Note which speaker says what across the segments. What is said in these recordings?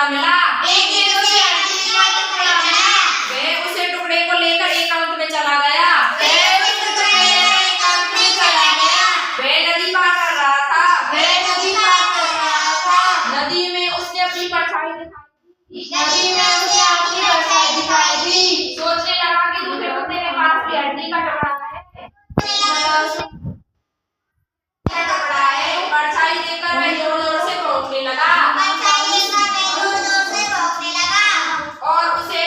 Speaker 1: मिला।
Speaker 2: एक दिन उसे हड्डी का टुकड़ा मिला।
Speaker 1: वह उसे टुकड़े को लेकर एकांत में चला गया।
Speaker 2: वह उस टुकड़े को लेकर एकांत में चला गया।
Speaker 1: वह नदी पार कर रहा था।
Speaker 2: वह नदी पार कर रहा था।
Speaker 1: नदी में उसने अपनी परछाई दिखाई।
Speaker 2: नदी में उसे अपनी परछाई दिखाई दी।
Speaker 1: सोचने लगा कि दूसरे कुत्ते के पास भी हड्डी का टुकड़ा है। परछाई देकर वह जोर जोर से भौंकने लगा और उसे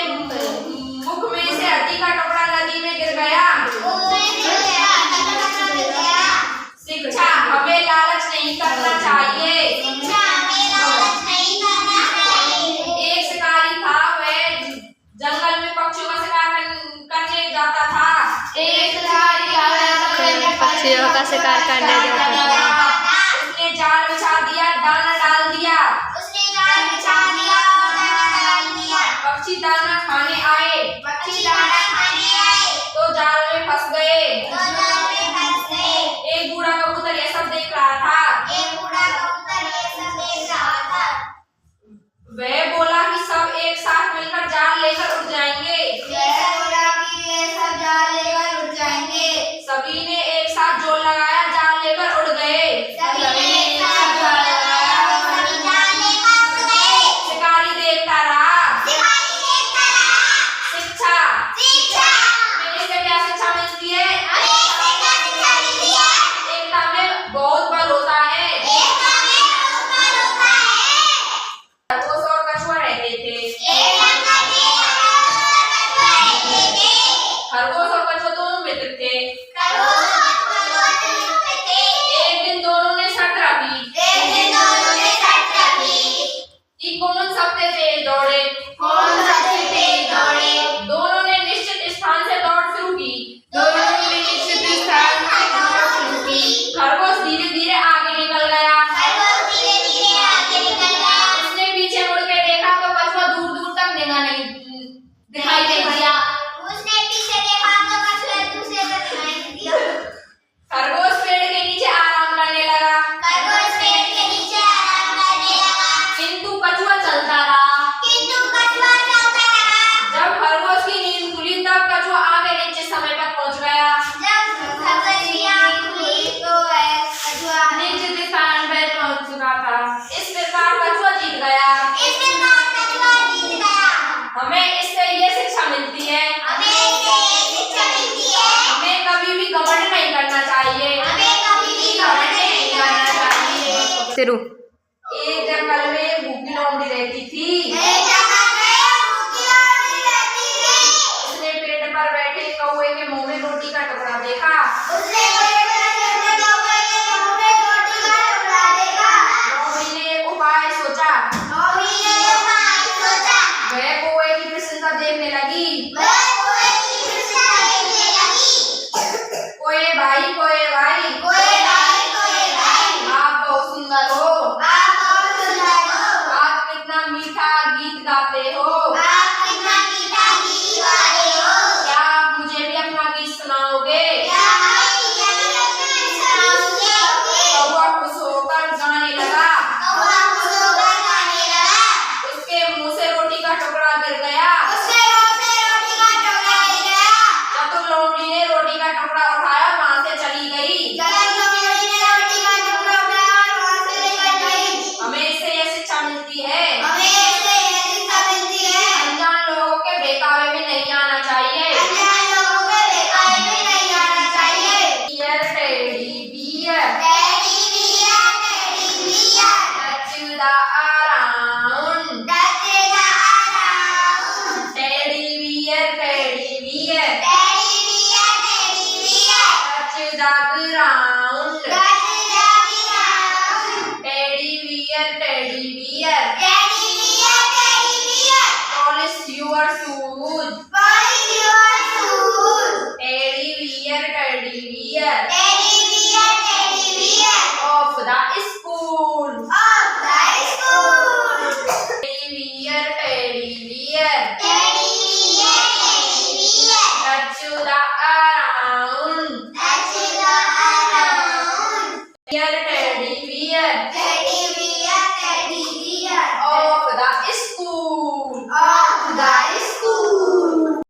Speaker 1: मुख में से हड्डी का टुकड़ा नदी में गिर गया। शिक्षा हमें लालच नहीं करना चाहिए। एक शिकारी था, वह जंगल में पक्षियों का शिकार करने जाता था।
Speaker 3: पक्षियों का शिकार करने जाता था।
Speaker 1: उसने जाल बिछा दिया, दाना डाल दिया। पक्षी दाना खाने आए तो जाल में फंस गए। एक बूढ़ा कबूतर यह सब देख रहा था। वह बोला कि सब एक साथ मिलकर जाल लेकर उड़ जाएंगे। सभी ने एक साथ जोर लगाया, जाल लेकर उड़ गए। शिकारी देखता रहा। शिक्षा में इससे क्या शिक्षा मिलती है? एकता में बहुत बल होता है। खरगोश और कछुआ रहते थे। खरगोश और कछुआ दोनों मित्र थे। एक दिन दोनों ने शर्त रखी कि कौन सबसे तेज दौड़े। दोनों ने निश्चित स्थान से दौड़ शुरू की। खरगोश धीरे धीरे आगे निकल गया। उसने पीछे मुड़ के देखा तो कछुआ दूर दूर तक नहीं दिखाई दे दिया। खरगोश पेड़ के नीचे आराम करने लगा, किंतु कछुआ चलता रहा। जब खरगोश की नींद खुली तब कछुआ आगे निश्चित समय पर पहुंच गया। निश्चित स्थान पर पहुंच चुका था। इस प्रकार कछुआ जीत गया। हमें इससे ये शिक्षा मिलती है, हमें कभी भी घमंड नहीं करना चाहिए।
Speaker 3: शुरू।
Speaker 1: एक जंगल में भूखी लोमड़ी रहती थी। उसने पेड़ पर बैठे कौवे के मुंह में रोटी का टुकड़ा देखा। लोमड़ी ने एक उपाय सोचा। वह कौवे की प्रशंसा देखने लगी। कोए भाई आप बहुत सुंदर हो। आप कितना मीठा गीत गाते हो। क्या आप मुझे भी अपना गीत सुनाओगे? कौवा खुश होकर गाने लगा। उसके मुंह से रोटी का टुकड़ा गिर गया। चतुर लोमड़ी ने रोटी का टुकड़ा उठाया, वहां से चली गई। हमें इससे यह शिक्षा मिलती है, अनजान लोगों के बहकावे में नहीं आना चाहिए। Dear teddy bear, touch the around. Teddy bear, touch the ground. Teddy bear, polish your shoes. Teddy bear, of the school. Teddy bear, touch the around. Dear teddy bear,